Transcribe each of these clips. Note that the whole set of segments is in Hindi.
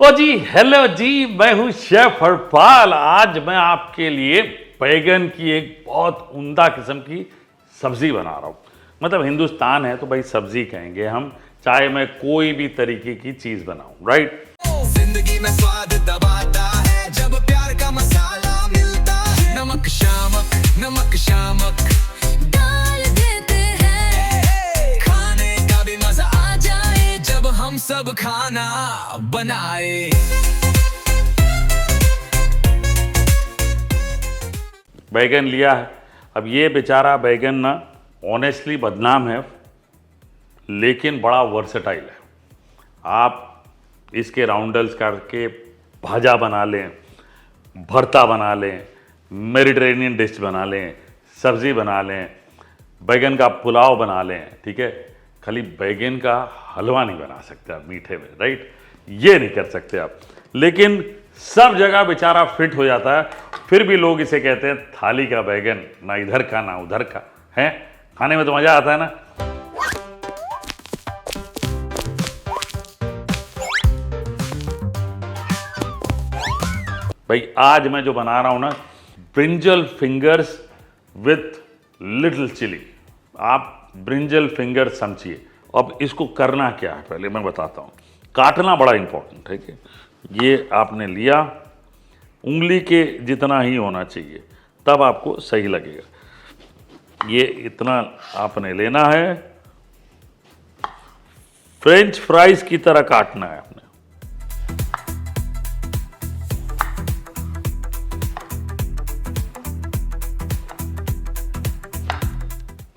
ओ जी हेलो जी, मैं हूं शेफ हरपाल। आज मैं आपके लिए बैगन की एक बहुत उम्दा किस्म की सब्जी बना रहा हूं। मतलब हिंदुस्तान है तो भाई सब्जी कहेंगे हम, चाहे मैं कोई भी तरीके की चीज बनाऊं, राइट। जिंदगी में स्वाद दबाता है जब प्यार का मसाला मिलता है। नमक शामक डाल देते हैं, खाने का भी मजा आ जाए जब हम सब खाना बनाए। बैगन लिया है। अब ये बेचारा बैगन ना ऑनेस्टली बदनाम है, लेकिन बड़ा वर्सेटाइल है। आप इसके राउंडल्स करके भाजा बना लें, भरता बना लें, मेडिटेरेनियन डिश बना लें, सब्जी बना लें, बैगन का पुलाव बना लें, ठीक है। खाली बैगन का हलवा नहीं बना सकते आप मीठे में, राइट। ये नहीं कर सकते आप, लेकिन सब जगह बेचारा फिट हो जाता है। फिर भी लोग इसे कहते हैं थाली का बैगन, ना इधर का ना उधर का है। खाने में तो मजा आता है ना। भाई आज मैं जो बना रहा हूं ना, brinjal fingers with little chilli. आप ब्रिंजल फिंगर्स समझिए। अब इसको करना क्या है पहले मैं बताता हूं। काटना बड़ा इंपॉर्टेंट है कि ये आपने लिया, उंगली के जितना ही होना चाहिए, तब आपको सही लगेगा। ये इतना आपने लेना है, फ्रेंच फ्राइज की तरह काटना है आपने।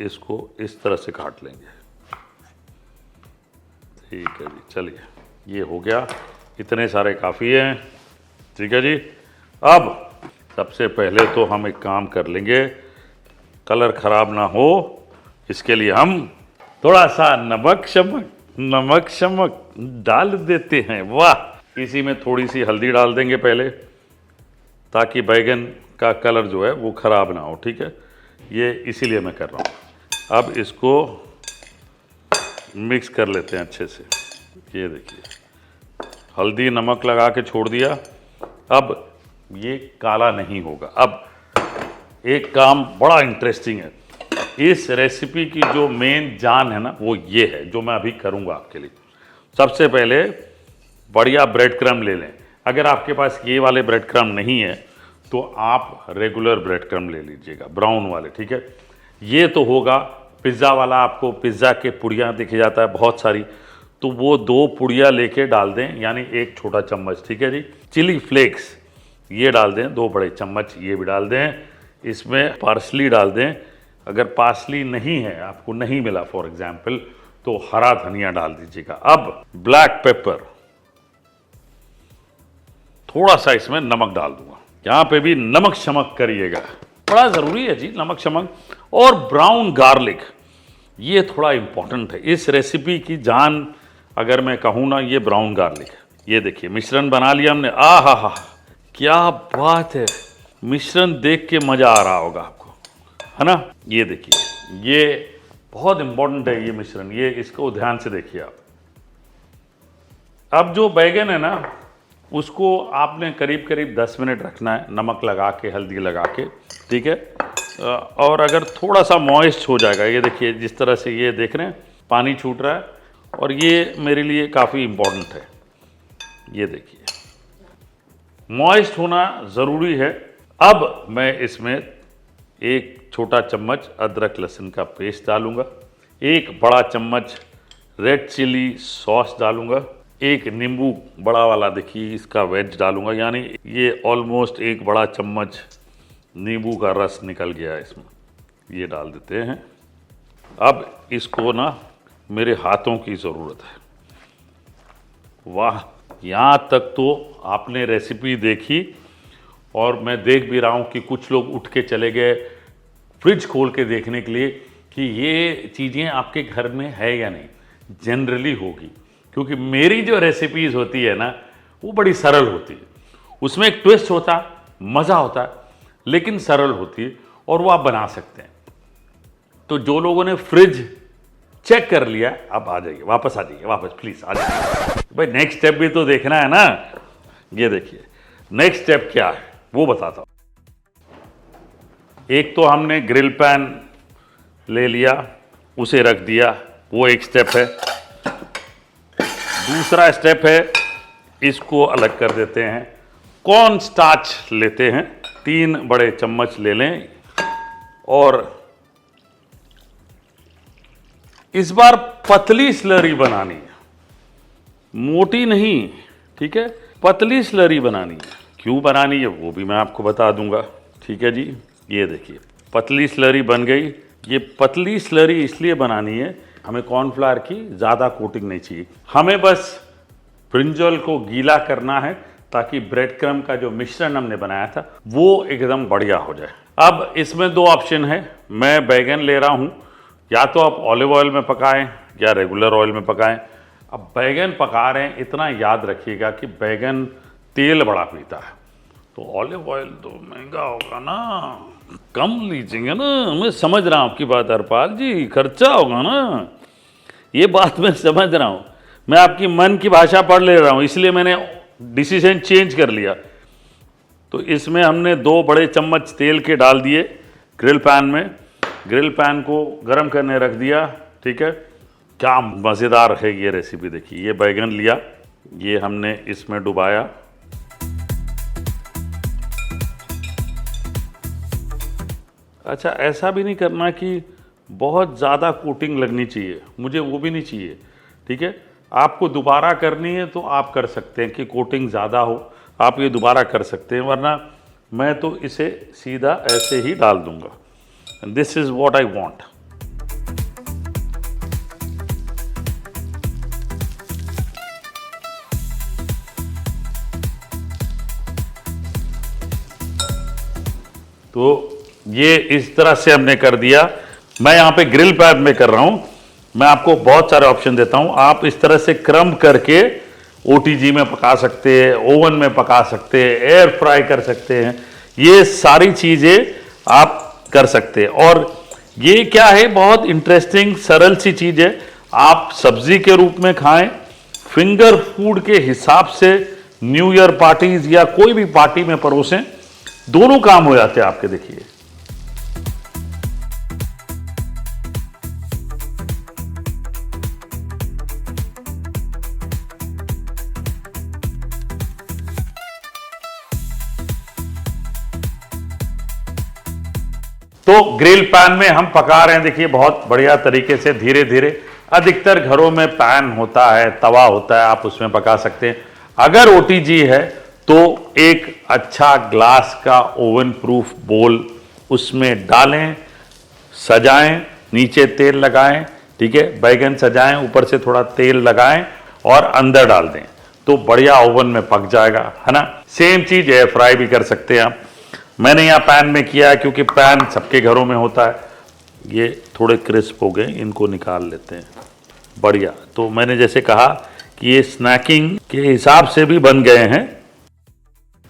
इसको इस तरह से काट लेंगे, ठीक है जी। चलिए, ये हो गया, इतने सारे काफ़ी हैं, ठीक है जी। अब सबसे पहले तो हम एक काम कर लेंगे, कलर ख़राब ना हो इसके लिए हम थोड़ा सा नमक शमक डाल देते हैं। वाह, इसी में थोड़ी सी हल्दी डाल देंगे पहले, ताकि बैगन का कलर जो है वो ख़राब ना हो, ठीक है। ये इसीलिए मैं कर रहा हूँ। अब इसको मिक्स कर लेते हैं अच्छे से। ये देखिए, हल्दी नमक लगा के छोड़ दिया। अब ये काला नहीं होगा। अब एक काम बड़ा इंटरेस्टिंग है, इस रेसिपी की जो मेन जान है ना, वो ये है जो मैं अभी करूँगा आपके लिए। सबसे पहले बढ़िया ब्रेड क्रम्ब ले लें। अगर आपके पास ये वाले ब्रेड क्रम्ब नहीं है तो आप रेगुलर ब्रेड क्रम्ब ले लीजिएगा, ब्राउन वाले, ठीक है। ये तो होगा पिज़्ज़ा वाला, आपको पिज़्ज़ा के पुड़ियाँ दिखे जाता है बहुत सारी, तो वो 2 पुड़िया लेके डाल दें, यानी 1 छोटा चम्मच, ठीक है जी। चिली फ्लेक्स ये डाल दें 2 बड़े चम्मच, ये भी डाल दें। इसमें पार्सली डाल दें। अगर पार्सली नहीं है, आपको नहीं मिला फॉर एग्जाम्पल, तो हरा धनिया डाल दीजिएगा। अब ब्लैक पेपर, थोड़ा सा इसमें नमक डाल दूंगा। यहाँ पे भी नमक शमक करिएगा, बड़ा ज़रूरी है जी नमक शमक। और ब्राउन गार्लिक, ये थोड़ा इंपॉर्टेंट है इस रेसिपी की जान। अगर मैं कहूँ ना, ये ब्राउन गार्लिक। ये देखिए, मिश्रण बना लिया हमने। हा हा, क्या बात है, मिश्रण देख के मज़ा आ रहा होगा आपको, है ना। ये देखिए, ये बहुत इंपॉर्टेंट है ये मिश्रण, ये इसको ध्यान से देखिए आप। अब जो बैगन है ना, उसको आपने करीब करीब 10 मिनट रखना है, नमक लगा के, हल्दी लगा के, ठीक है। और अगर थोड़ा सा मॉइस्ट हो जाएगा, ये देखिए जिस तरह से ये देख रहे हैं पानी छूट रहा है, और ये मेरे लिए काफ़ी इम्पोर्टेंट है। ये देखिए, मॉइस्ट होना ज़रूरी है। अब मैं इसमें 1 छोटा चम्मच अदरक लहसुन का पेस्ट डालूंगा, 1 बड़ा चम्मच रेड चिली सॉस डालूंगा, 1 नींबू बड़ा वाला देखिए इसका वेज डालूंगा, यानी ये ऑलमोस्ट 1 बड़ा चम्मच नींबू का रस निकल गया है इसमें, ये डाल देते हैं। अब इसको ना मेरे हाथों की ज़रूरत है। वाह, यहाँ तक तो आपने रेसिपी देखी, और मैं देख भी रहा हूँ कि कुछ लोग उठ के चले गए फ्रिज खोल के देखने के लिए कि ये चीज़ें आपके घर में है या नहीं। जनरली होगी, क्योंकि मेरी जो रेसिपीज़ होती है ना, वो बड़ी सरल होती है। उसमें एक ट्विस्ट होता है, मज़ा होता है, लेकिन सरल होती है, और वो आप बना सकते हैं। तो जो लोगों ने फ्रिज चेक कर लिया, अब आ जाइए, वापस आ जाइए, वापस प्लीज़ आ जाइए भाई। नेक्स्ट स्टेप भी तो देखना है ना। ये देखिए नेक्स्ट स्टेप क्या है वो बताता हूँ। एक तो हमने ग्रिल पैन ले लिया, उसे रख दिया, वो एक स्टेप है। दूसरा स्टेप है, इसको अलग कर देते हैं। कॉर्न स्टार्च लेते हैं, 3 बड़े चम्मच ले लें और इस बार पतली स्लरी बनानी है, मोटी नहीं, ठीक है, पतली स्लरी बनानी है। क्यों बनानी है वो भी मैं आपको बता दूंगा, ठीक है जी। ये देखिए पतली स्लरी बन गई। ये पतली स्लरी इसलिए बनानी है, हमें कॉर्नफ्लावर की ज़्यादा कोटिंग नहीं चाहिए, हमें बस ब्रिंजल को गीला करना है ताकि ब्रेड क्रम्ब का जो मिश्रण हमने बनाया था वो एकदम बढ़िया हो जाए। अब इसमें 2 ऑप्शन है, मैं बैगन ले रहा हूँ, या तो आप ऑलिव ऑयल में पकाएं या रेगुलर ऑयल में पकाएं। अब बैगन पका रहे हैं, इतना याद रखिएगा कि बैगन तेल बड़ा पीता है, तो ऑलिव ऑयल तो महंगा होगा ना, कम लीजिएंगे ना। मैं समझ रहा हूँ आपकी बात हरपाल जी, खर्चा होगा ना, ये बात मैं समझ रहा हूँ, मैं आपकी मन की भाषा पढ़ ले रहा हूँ, इसलिए मैंने डिसीजन चेंज कर लिया। तो इसमें हमने 2 बड़े चम्मच तेल के डाल दिए ग्रिल पैन में, ग्रिल पैन को गरम करने रख दिया, ठीक है। क्या मज़ेदार है ये रेसिपी, देखिए ये बैगन लिया, ये हमने इसमें डुबाया, अच्छा ऐसा भी नहीं करना कि बहुत ज़्यादा कोटिंग लगनी चाहिए, मुझे वो भी नहीं चाहिए, ठीक है। आपको दोबारा करनी है तो आप कर सकते हैं कि कोटिंग ज़्यादा हो, आप ये दोबारा कर सकते हैं, वरना मैं तो इसे सीधा ऐसे ही डाल दूंगा। This is what I want. तो ये इस तरह से हमने कर दिया। मैं यहाँ पे ग्रिल पैन में कर रहा हूँ, मैं आपको बहुत सारे ऑप्शन देता हूँ। आप इस तरह से क्रम्ब करके ओटीजी में पका सकते हैं, ओवन में पका सकते हैं, एयर फ्राई कर सकते हैं, ये सारी चीज़ें आप कर सकते हैं। और ये क्या है, बहुत इंटरेस्टिंग सरल सी चीज़ है, आप सब्जी के रूप में खाएं, फिंगर फूड के हिसाब से न्यू ईयर पार्टीज या कोई भी पार्टी में परोसें, दोनों काम हो जाते हैं आपके। देखिए तो ग्रिल पैन में हम पका रहे हैं, देखिए बहुत बढ़िया तरीके से धीरे धीरे। अधिकतर घरों में पैन होता है, तवा होता है, आप उसमें पका सकते हैं। अगर ओटीजी है तो एक अच्छा ग्लास का ओवन प्रूफ बोल उसमें डालें, सजाएं, नीचे तेल लगाएं, ठीक है, बैगन सजाएं, ऊपर से थोड़ा तेल लगाएं और अंदर डाल दें, तो बढ़िया ओवन में पक जाएगा, है ना। सेम चीज़ एयर फ्राई भी कर सकते हैं आप। मैंने यहाँ पैन में किया है क्योंकि पैन सबके घरों में होता है। ये थोड़े क्रिस्प हो गए, इनको निकाल लेते हैं, बढ़िया। तो मैंने जैसे कहा कि ये स्नैकिंग के हिसाब से भी बन गए हैं,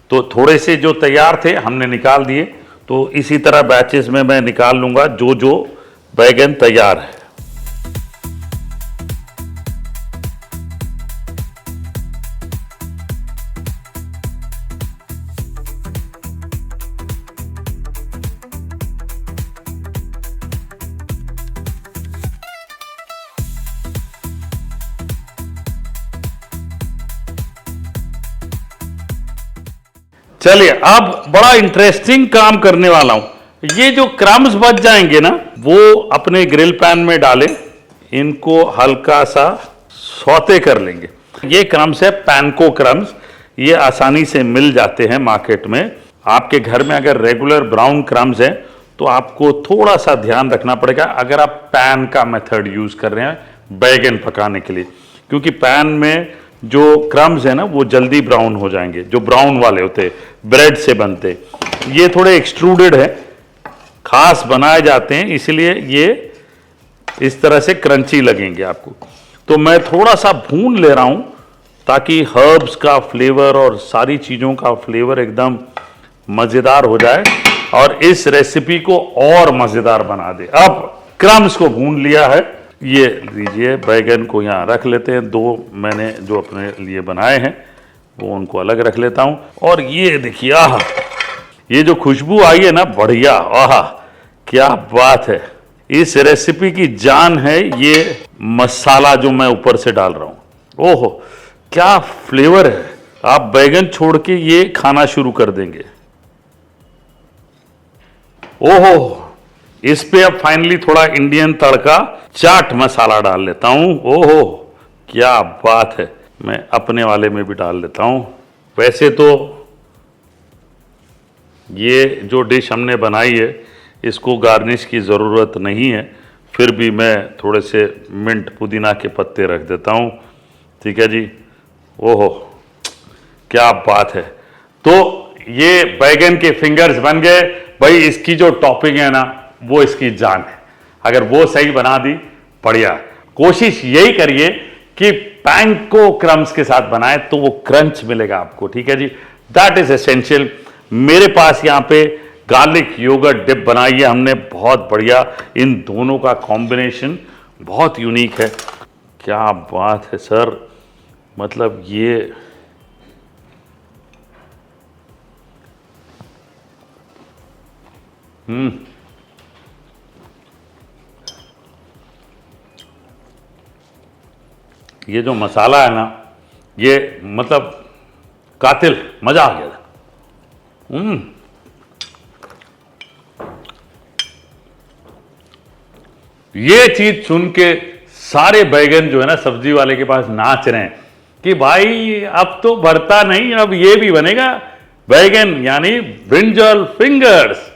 तो थोड़े से जो तैयार थे हमने निकाल दिए, तो इसी तरह बैचेस में मैं निकाल लूँगा जो जो बैगन तैयार है। चलिए अब बड़ा इंटरेस्टिंग काम करने वाला हूं। ये जो क्रम्स बच जाएंगे ना, वो अपने ग्रिल पैन में डालें, इनको हल्का सा सौते कर लेंगे। ये क्रम्स है पैनको क्रम्स, ये आसानी से मिल जाते हैं मार्केट में। आपके घर में अगर रेगुलर ब्राउन क्रम्स है तो आपको थोड़ा सा ध्यान रखना पड़ेगा अगर आप पैन का मेथड यूज कर रहे हैं बैगन पकाने के लिए, क्योंकि पैन में जो क्रम्स है ना वो जल्दी ब्राउन हो जाएंगे, जो ब्राउन वाले होते ब्रेड से बनते। ये थोड़े एक्सट्रूडेड है, खास बनाए जाते हैं, इसलिए ये इस तरह से क्रंची लगेंगे आपको। तो मैं थोड़ा सा भून ले रहा हूं ताकि हर्ब्स का फ्लेवर और सारी चीज़ों का फ्लेवर एकदम मज़ेदार हो जाए और इस रेसिपी को और मज़ेदार बना दे। अब क्रम्स को भून लिया है, ये लीजिए बैगन को यहाँ रख लेते हैं। 2 मैंने जो अपने लिए बनाए हैं वो उनको अलग रख लेता हूँ। और ये देखिए, आह, ये जो खुशबू आई है ना, बढ़िया, आह क्या बात है। इस रेसिपी की जान है ये मसाला जो मैं ऊपर से डाल रहा हूँ। ओहो क्या फ्लेवर है। आप बैगन छोड़ के ये खाना शुरू कर देंगे। ओहो, इस पे अब फाइनली थोड़ा इंडियन तड़का चाट मसाला डाल लेता हूं। ओहो क्या बात है। मैं अपने वाले में भी डाल लेता हूं। वैसे तो ये जो डिश हमने बनाई है इसको गार्निश की ज़रूरत नहीं है, फिर भी मैं थोड़े से मिंट पुदीना के पत्ते रख देता हूं। ठीक है जी। ओहो क्या बात है। तो ये बैगन के फिंगर्स बन गए भाई। इसकी जो टॉपिंग है ना वो इसकी जान है। अगर वो सही बना दी, बढ़िया। कोशिश यही करिए कि पैन को क्रम्स के साथ बनाए तो वो क्रंच मिलेगा आपको। ठीक है जी, दैट इज एसेंशियल। मेरे पास यहाँ पे गार्लिक योगर्ट डिप बनाई है हमने, बहुत बढ़िया। इन दोनों का कॉम्बिनेशन बहुत यूनिक है। क्या बात है सर, मतलब ये ये जो मसाला है ना, ये मतलब कातिल, मजा आ गया। ये चीज सुन के सारे बैगन जो है ना सब्जी वाले के पास नाच रहे हैं कि भाई अब तो भरता नहीं, अब ये भी बनेगा बैगन यानी ब्रिंजल फिंगर्स।